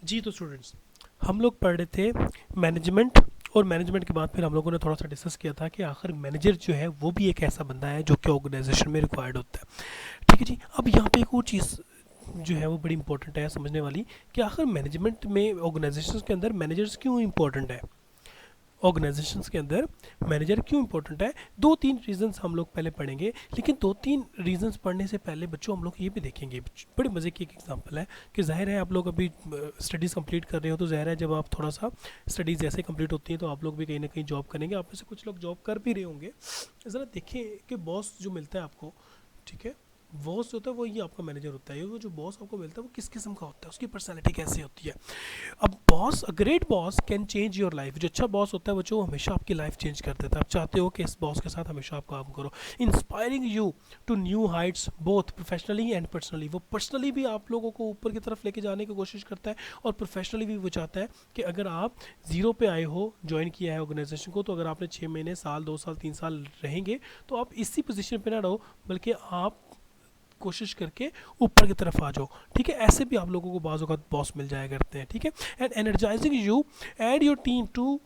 जी तो स्टूडेंट्स, हम लोग पढ़ रहे थे मैनेजमेंट, और मैनेजमेंट के बाद फिर हम लोगों ने थोड़ा सा डिस्कस किया था कि आखिर मैनेजर जो है वो भी एक ऐसा बंदा है जो कि ऑर्गेनाइजेशन में रिक्वायर्ड होता है। ठीक है जी। अब यहाँ पे एक और चीज़ जो है वो बड़ी इंपॉर्टेंट है समझने वाली, कि आखिर मैनेजमेंट में ऑर्गेनाइजेशंस के अंदर मैनेजर्स क्यों इंपॉर्टेंट है। ऑर्गेनाइजेशंस के अंदर मैनेजर क्यों इंपॉर्टेंट है, दो तीन रीजंस हम लोग पहले पढ़ेंगे। लेकिन दो तीन रीजंस पढ़ने से पहले बच्चों हम लोग ये भी देखेंगे, बड़े मज़े की एक एग्जांपल है कि जाहिर है आप लोग अभी स्टडीज़ कंप्लीट कर रहे हो, तो जाहिर है जब आप थोड़ा सा स्टडीज़ जैसे कंप्लीट होती हैं तो आप लोग भी कहीं ना कहीं जॉब करेंगे। आप में से कुछ लोग जॉब कर भी रहे होंगे। ज़रा देखें कि बॉस जो मिलता है आपको, ठीक है, बॉस जो होता है वो ये आपका मैनेजर होता है। वो जो बॉस आपको मिलता है वो किस किस्म का होता है, उसकी पर्सनैलिटी कैसी होती है। अब boss, a great boss can change your life. जो अच्छा बॉस होता है वो जो हमेशा आपकी लाइफ चेंज कर देता है। आप चाहते हो कि इस बॉस के साथ हमेशा आप काम करो। Inspiring you to new heights both professionally and personally. वो पर्सनली भी आप लोगों को ऊपर की तरफ लेके जाने की कोशिश करता है, और प्रोफेशनली भी वो चाहता है कि अगर आप ज़ीरो पे आए हो, ज्वाइन किया है ऑर्गेनाइजेशन को, तो अगर आपने 6 महीने, साल, 2 साल, 3 साल रहेंगे तो आप इसी पोजीशन पे ना रहो, बल्कि आप कोशिश करके ऊपर की तरफ आ जाओ। ठीक है, ऐसे भी आप लोगों को बाज़ औक़ात बॉस मिल जाया करते हैं। ठीक है, and energising you and your team to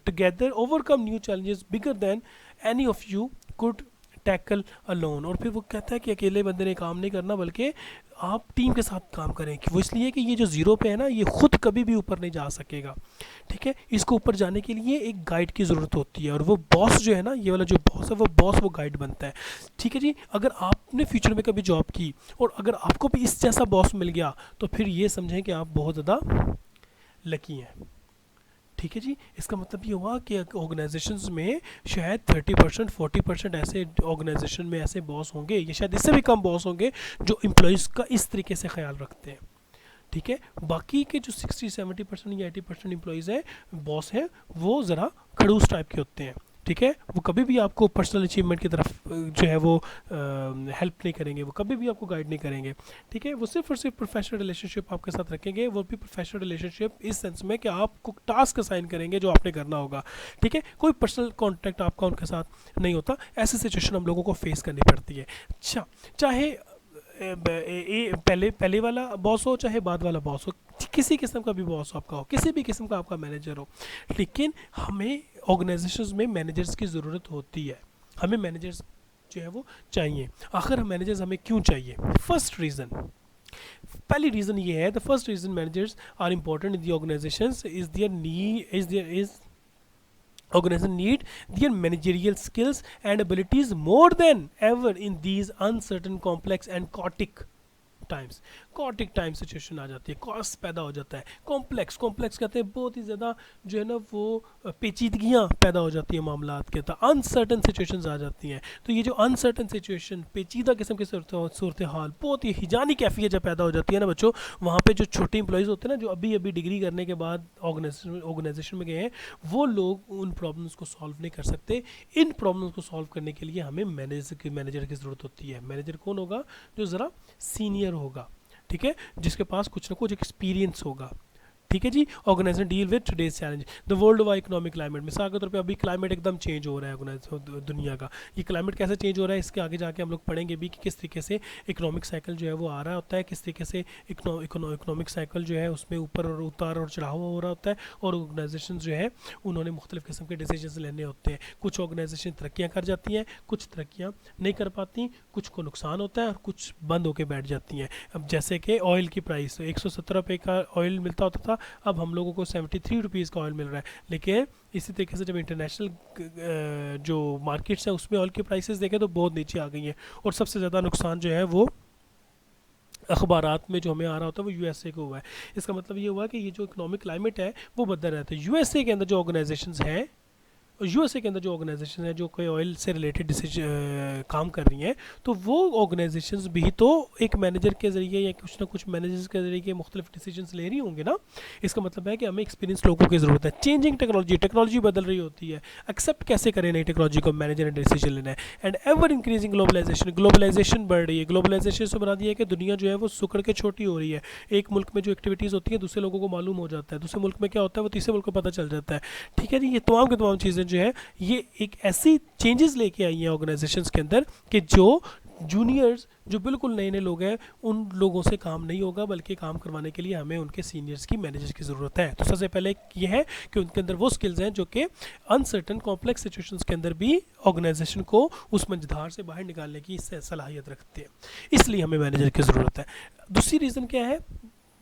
together overcome new challenges bigger than any of you could tackle alone. और फिर वो कहता है कि अकेले बंदे ने काम नहीं करना, बल्कि आप टीम के साथ काम करें। कि वो इसलिए कि ये जो ज़ीरो पे है ना, ये खुद कभी भी ऊपर नहीं जा सकेगा। ठीक है, इसको ऊपर जाने के लिए एक गाइड की ज़रूरत होती है, और वो बॉस जो है ना, ये वाला जो बॉस है, वो बॉस वो गाइड बनता है। ठीक है जी। अगर आपने फ्यूचर में कभी जॉब की और अगर आपको भी इस जैसा बॉस मिल गया, तो फिर ये समझें कि आप बहुत ज़्यादा लकी हैं। ठीक है जी। इसका मतलब ये हुआ कि ऑर्गेनाइजेशंस में शायद 30% 40% ऐसे ऑर्गेनाइजेशन में ऐसे बॉस होंगे, या शायद इससे भी कम बॉस होंगे, जो एम्प्लॉयज़ का इस तरीके से ख्याल रखते हैं। ठीक है, बाकी के जो 60-70% या 80% एम्प्लॉयज़ हैं, बॉस हैं, वो ज़रा खड़ूस टाइप के होते हैं। ठीक है, वो कभी भी आपको पर्सनल अचीवमेंट की तरफ जो है वो हेल्प नहीं करेंगे, वो कभी भी आपको गाइड नहीं करेंगे। ठीक है, वो सिर्फ और सिर्फ प्रोफेशनल रिलेशनशिप आपके साथ रखेंगे, वो भी प्रोफेशनल रिलेशनशिप इस सेंस में कि आपको टास्क असाइन करेंगे जो आपने करना होगा। ठीक है, कोई पर्सनल कॉन्टैक्ट आपका उनके साथ नहीं होता। ऐसी सिचुएशन हम लोगों को फेस करनी पड़ती है। अच्छा, चाहे पहले पहले वाला बॉस हो चाहे बाद वाला बॉस हो, किसी किस्म का भी बॉस आपका हो, किसी भी किस्म का आपका मैनेजर हो, लेकिन हमें ऑर्गेनाइजेशंस में मैनेजर्स की ज़रूरत होती है। हमें मैनेजर्स जो है वो चाहिए। आखिर मैनेजर्स हमें क्यों चाहिए? फर्स्ट रीज़न, पहली रीज़न ये है, the first reason managers are important in the organisations is there need is there is organization need their managerial skills and abilities more than ever in these uncertain, complex and chaotic times. Chaotic time situation आ जाती है, cost पैदा हो जाता है। Complex, complex कहते हैं बहुत ही ज़्यादा जो है ना वो पेचीदगियाँ पैदा हो जाती हैं मामलात के, तो अनसर्टन सिचुएशंस आ जाती हैं। तो ये जो अनसर्टन सिचुएशन, पेचीदा किस्म की सूरत हाल, बहुत ही हिजानी कैफियत जब पैदा हो जाती है ना बच्चों, वहाँ पे जो छोटे इंप्लॉयज़ होते हैं ना, जो अभी अभी डिग्री करने के बाद ऑर्गेनाइजेशन में गए हैं, वो लोग उन प्रॉब्लम्स को सॉल्व नहीं कर सकते। इन प्रॉब्लम्स को सॉल्व करने के लिए हमें मैनेजर की ज़रूरत होती है। मैनेजर कौन होगा? जो ज़रा सीनियर होगा। ठीक है, जिसके पास कुछ ना कुछ एक्सपीरियंस होगा। ठीक है जी। Organisation deal with today's challenge, the world wide economic climate. मिसाल के तौर पे अभी क्लाइमेट एकदम चेंज हो रहा है दुनिया का। ये क्लाइमेट कैसे चेंज हो रहा है, इसके आगे जाके हम लोग पढ़ेंगे भी कि किस तरीके से इकोनॉमिक साइकिल जो है वो आ रहा होता है, किस तरीके से इकोनॉमिक साइकिल जो है उसमें ऊपर और उतार और चढ़ाव हो रहा होता है, और ऑर्गेनाइजेशन जो है उन्होंने मुख्तलिफ किस्म के डिसीजन लेने होते हैं। कुछ ऑर्गेनाइजेशन तरक्कियाँ कर जाती हैं, कुछ तरक्कियाँ नहीं कर पाती, कुछ को नुकसान होता है और कुछ बंद होकर बैठ जाती हैं। अब जैसे कि ऑयल की प्राइस 170 रुपये का ऑयल मिलता होता था, अब हम लोगों को 73 रुपीज़ का ऑयल मिल रहा है। लेकिन इसी तरीके से जब इंटरनेशनल जो मार्केट्स हैं उसमें ऑयल की प्राइसेस देखें तो बहुत नीचे आ गई हैं, और सबसे ज़्यादा नुकसान जो है वो अखबारात में जो हमें आ रहा होता है वो यूएसए को हुआ है। इसका मतलब ये हुआ कि ये जो इकोनॉमिक क्लाइमेट है वो बदल रहता है। यूएसए के अंदर जो ऑर्गेनाइजेशंस हैं, यूएसए के अंदर जो ऑर्गेनाइजेशन है जो कोई ऑयल से रिलेटेड काम कर रही हैं, तो वो ऑर्गेनाइजेशंस भी तो एक मैनेजर के ज़रिए या कुछ ना कुछ मैनेजर्स के ज़रिए मुख्तलिफ डिसीजंस ले रही होंगे ना। इसका मतलब है कि हमें एक्सपीरियंस लोगों की ज़रूरत है। चेंजिंग टेक्नोलॉजी बदल रही होती है। एक्सेप्ट कैसे करें नई टेक्नोलॉजी को, मैनेजर ने डिसीजन लेना है। एंड एवर इंक्रीजिंग ग्लोबलाइजेशन बढ़ रही है। ग्लोबलाइजेशन से बना दिया है कि दुनिया जो है वो सुकड़ के छोटी हो रही है। एक मुल्क में जो एक्टिविटीज़ होती हैं दूसरे लोगों को मालूम हो जाता है, दूसरे मुल्क में क्या होता है वो तीसरे मुल्क को पता चल जाता है। ठीक है जी। ये तमाम की तमाम चीज़ें जो है ये एक ऐसी चेंजेस लेके आई हैं ऑर्गेनाइजेशंस के अंदर कि जो जूनियर्स जो बिल्कुल नए नए लोग हैं उन लोगों से काम नहीं होगा, बल्कि काम करवाने के लिए हमें उनके सीनियर्स की, मैनेजर्स की ज़रूरत है। तो सबसे पहले ये है कि उनके अंदर वो स्किल्स हैं जो कि अनसर्टन कॉम्प्लेक्स सिचुएशंस के अंदर भी ऑर्गेनाइजेशन को उस मंझधार से बाहर निकालने की सलाहियत रखते हैं, इसलिए हमें मैनेजर की ज़रूरत है। दूसरी रीज़न क्या है?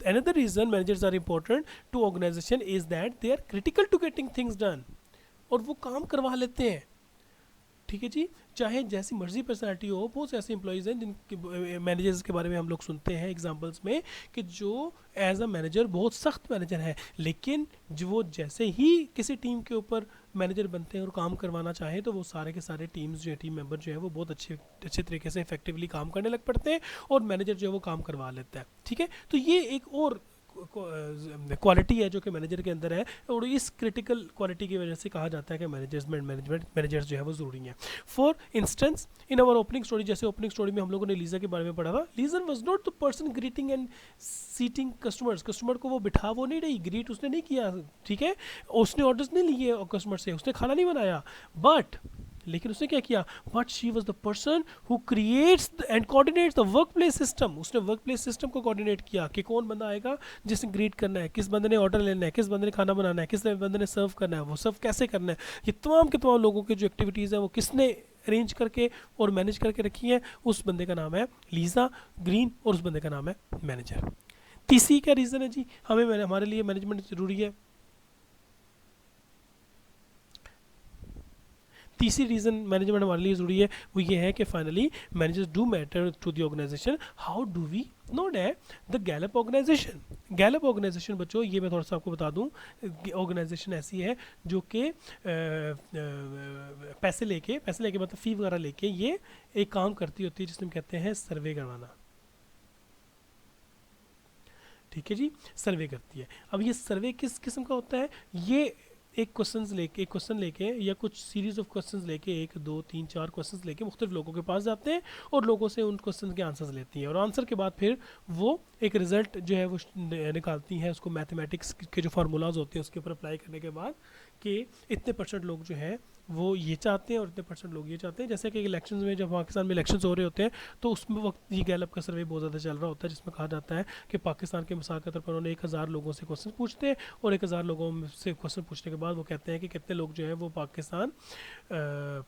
Another reason managers are important to organization is that they are critical to getting things done, और वो काम करवा लेते हैं। ठीक है जी, चाहे जैसी मर्जी पर्सनालिटी हो, बहुत से ऐसे एम्प्लॉयज़ हैं जिनके मैनेजर्स के बारे में हम लोग सुनते हैं एग्जांपल्स में कि जो एज अ मैनेजर बहुत सख्त मैनेजर है, लेकिन जो वो जैसे ही किसी टीम के ऊपर मैनेजर बनते हैं और काम करवाना चाहें तो वो सारे के सारे टीम्स जो है, टीम मेंबर जो है वो बहुत अच्छे तरीके से इफेक्टिवली काम करने लग पड़ते हैं और मैनेजर जो है वो काम करवा लेता है। ठीक है, तो ये एक और क्वालिटी है जो कि मैनेजर के अंदर है, और इस क्रिटिकल क्वालिटी की वजह से कहा जाता है कि मैनेजर्स जो है वो ज़रूरी हैं। For instance in our opening story, जैसे ओपनिंग स्टोरी में हम लोगों ने लीजा के बारे में पढ़ा था, Lisa was not the person greeting and seating customers. Customer को वो बिठा वो नहीं रही, ग्रीट उसने नहीं किया, ठीक है, उसने ऑर्डर्स नहीं लिए कस्टमर से, उसने खाना नहीं बनाया, बट लेकिन उसने क्या किया, but she was the person who creates and coordinates the work place system. उसने वर्क प्लेस सिस्टम को कोऑर्डिनेट किया कि कौन बंदा आएगा जिसने ग्रीट करना है, किस बंदे ने ऑर्डर लेना है, किस बंदे ने खाना बनाना है, किस बंदे ने सर्व करना है, वो सर्व कैसे करना है। ये तमाम के तमाम लोगों के जो एक्टिविटीज़ है वो किसने अरेंज करके और मैनेज करके रखी है, उस बंदे का नाम है लीजा ग्रीन, और उस बंदे का नाम है मैनेजर। तीसरी क्या रीज़न है जी, हमारे लिए मैनेजमेंट ज़रूरी है। तीसरी रीज़न मैनेजमेंट हमारे लिए ज़रूरी है वो ये है कि finally managers do matter to the organisation. How do we know that? The Gallup organisation, Gallup organisation बच्चों, ये मैं थोड़ा सा आपको बता दूं, ऑर्गेनाइजेशन ऐसी है जो कि पैसे लेके मतलब फ़ी वगैरह लेके ये एक काम करती होती है जिसमें हम कहते हैं सर्वे करवाना। ठीक है जी, सर्वे करती है। अब ये सर्वे किस किस्म का होता है? ये एक क्वेश्चन लेके या कुछ सीरीज ऑफ क्वेश्चंस लेके, 1 2 3 4 क्वेश्चंस लेके मुख्तलिफ लोगों के पास जाते हैं और लोगों से उन क्वेश्चन के आंसर्स लेती हैं, और आंसर के बाद फिर वो एक रिजल्ट जो है वो निकालती हैं। उसको मैथमेटिक्स के जो फार्मूलाज होते हैं उसके ऊपर अप्लाई करने के बाद कि इतने % लोग जो है वो ये चाहते हैं और इतने % लोग ये चाहते हैं। जैसे कि इलेक्शंस में, जब पाकिस्तान में इलेक्शंस हो रहे होते हैं तो उसमें वक्त ये गैलप का सर्वे बहुत ज़्यादा चल रहा होता है, जिसमें कहा जाता है कि पाकिस्तान के मिसाल के तौर पर उन्होंने 1000 लोगों से क्वेश्चन पूछते हैं, और 1000 लोगों से क्वेश्चन पूछने के बाद वो कहते हैं कि कितने लोग जो है वो पाकिस्तान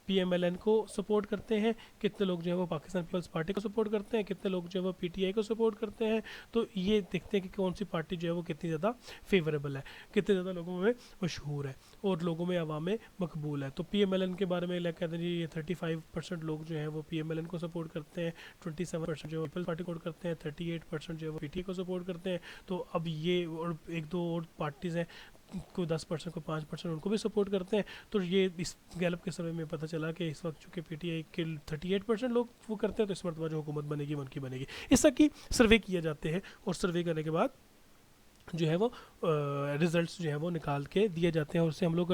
PMLN को सपोर्ट करते हैं, कितने लोग जो है वो पाकिस्तान पीपल्स पार्टी को सपोर्ट करते हैं, कितने लोग जो है वो PTI को सपोर्ट करते हैं। तो ये देखते हैं कि कौन सी पार्टी जो है वो कितनी ज़्यादा फेवरेबल है, कितने ज़्यादा लोगों में मशहूर है और लोगों में आवाम में मकबूल है। तो PMLN के बारे में कहते हैं जी, ये 35% लोग जो है वो PMLN को सपोर्ट करते हैं, 27% जो पीपल्स पार्टी को करते हैं, 38% जो है वो PTI को सपोर्ट करते हैं। तो अब ये और 1-2 और पार्टीज़ हैं, कोई 10%, कोई 5% उनको भी सपोर्ट करते हैं। तो ये इस गैलप के सर्वे में पता चला कि इस वक्त चूँकि PTI के 38% लोग वो करते हैं, तो इस मरतबा जो हुकूमत बनेगी उनकी बनेगी। इस तरह की सर्वे किए जाते हैं, और सर्वे करने के बाद जो है वो रिज़ल्ट्स जो है वो निकाल के दिए जाते हैं, और उससे हम लोग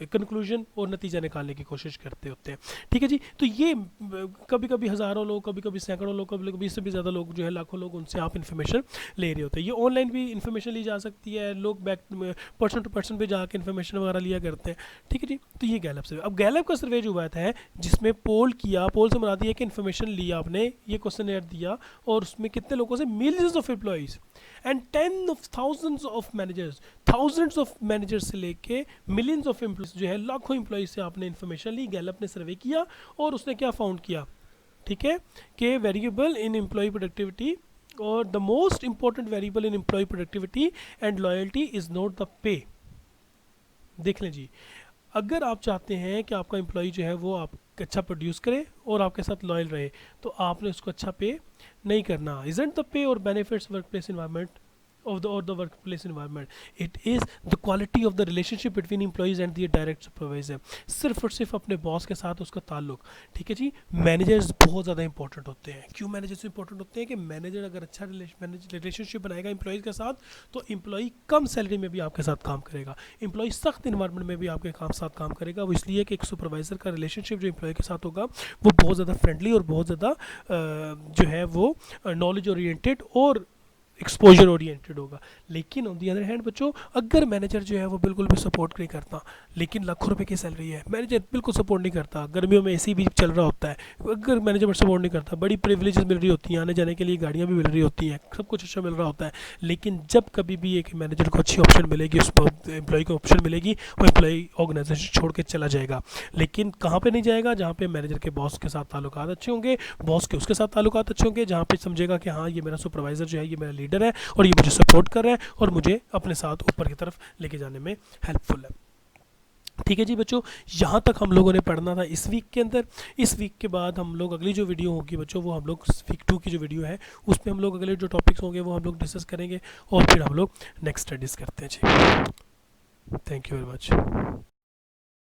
कंक्लूजन और नतीजा निकालने की कोशिश करते होते हैं। ठीक है जी, तो ये कभी कभी हज़ारों लोग, कभी कभी सैकड़ों लोग, कभी कभी इससे भी ज़्यादा लोग जो है, लाखों लोग, उनसे आप इन्फॉर्मेशन ले रहे होते हैं। ये ऑनलाइन भी इन्फॉर्मेशन ली जा सकती है, लोग पर्सन टू पर्सन पे जाके इन्फॉर्मेशन वगैरह लिया करते हैं। ठीक है जी, तो ये गैलप सर्वे। अब गैलप का सर्वे जो हुआ है जिसमें पोल किया, पोल से मरा दिया कि इन्फॉर्मेशन लिया आपने, ये क्वेश्चन दिया, और उसमें कितने लोगों से, millions of employees and 10 of thousands of managers, thousands of managers से लेके millions of employees जो है, लाखों एम्प्लॉइज से आपने इन्फॉर्मेशन ली, गैलप ने सर्वे किया, और उसने क्या फाउंड किया, ठीक है, कि वेरिएबल इन एम्प्लॉय प्रोडक्टिविटी, और the most important variable in employee productivity and loyalty is not the pay. देख लें जी, अगर आप चाहते हैं कि आपका एम्प्लॉय जो है वो आप अच्छा प्रोड्यूस करे और आपके साथ लॉयल रहे, तो आपने उसको अच्छा पे नहीं करना। इजंट द पे और benefits work place environment of the workplace environment, it is the quality of the relationship between employees and their direct supervisor। सिर्फ और सिर्फ अपने बॉस के साथ उसका ताल्लुक। ठीक है जी, मैनेजर्स बहुत ज़्यादा इंपॉर्टेंट होते हैं। क्यों मैनेजर्स इंपॉर्टेंट होते हैं? कि मैनेजर अगर अच्छा रिलेशनशिप बनाएगा एम्प्लॉयज़ के साथ, तो एम्प्लॉई कम सैलरी में भी आपके साथ काम करेगा, एम्प्लॉई सख्त इन्वायरमेंट में भी आपके साथ काम करेगा। वो इसलिए कि एक सुपरवाइज़र का रिलेशनशिप जो एम्प्लॉय के साथ होगा वो बहुत ज़्यादा फ्रेंडली और बहुत ज़्यादा जो है वो नॉलेज ओरिएंटेड और एक्सपोजर ओरिएंटेड होगा। लेकिन ऑन दी अदर हैंड बच्चों, अगर मैनेजर जो है वो बिल्कुल भी सपोर्ट नहीं करता, लेकिन लाखों रुपए की सैलरी है, मैनेजर बिल्कुल सपोर्ट नहीं करता, गर्मियों में एसी भी चल रहा होता है, अगर मैनेजर सपोर्ट नहीं करता, बड़ी प्रिविलेजेस मिल रही होती हैं, आने जाने के लिए गाड़ियाँ भी मिल रही होती हैं, सब कुछ अच्छा मिल रहा होता है, लेकिन जब कभी भी एक मैनेजर को अच्छी ऑप्शन मिलेगी, उस एम्प्लॉय को ऑप्शन मिलेगी, वो एम्प्लॉय ऑर्गेनाइजेशन छोड़ के चला जाएगा। लेकिन कहाँ पे नहीं जाएगा? जहाँ पे मैनेजर के बॉस के साथ ताल्लुकात अच्छे होंगे, बॉस के उसके साथ ताल्लुकात अच्छे होंगे, जहाँ पे समझेगा कि हाँ ये मेरा सुपरवाइज़र जो है, ये मेरा लीडर है और ये मुझे सपोर्ट कर रहा है और मुझे अपने साथ ऊपर की तरफ लेके जाने में हेल्पफुल है। ठीक है जी बच्चों, यहाँ तक हम लोगों ने पढ़ना था इस वीक के अंदर। इस वीक के बाद हम लोग अगली जो वीडियो होगी बच्चों, वो हम लोग वीक 2 की जो वीडियो है उसमें हम लोग अगले जो टॉपिक्स होंगे वो हम लोग डिस्कस करेंगे और फिर हम लोग नेक्स्ट स्टडीज़ करते हैं जी। Thank you very much.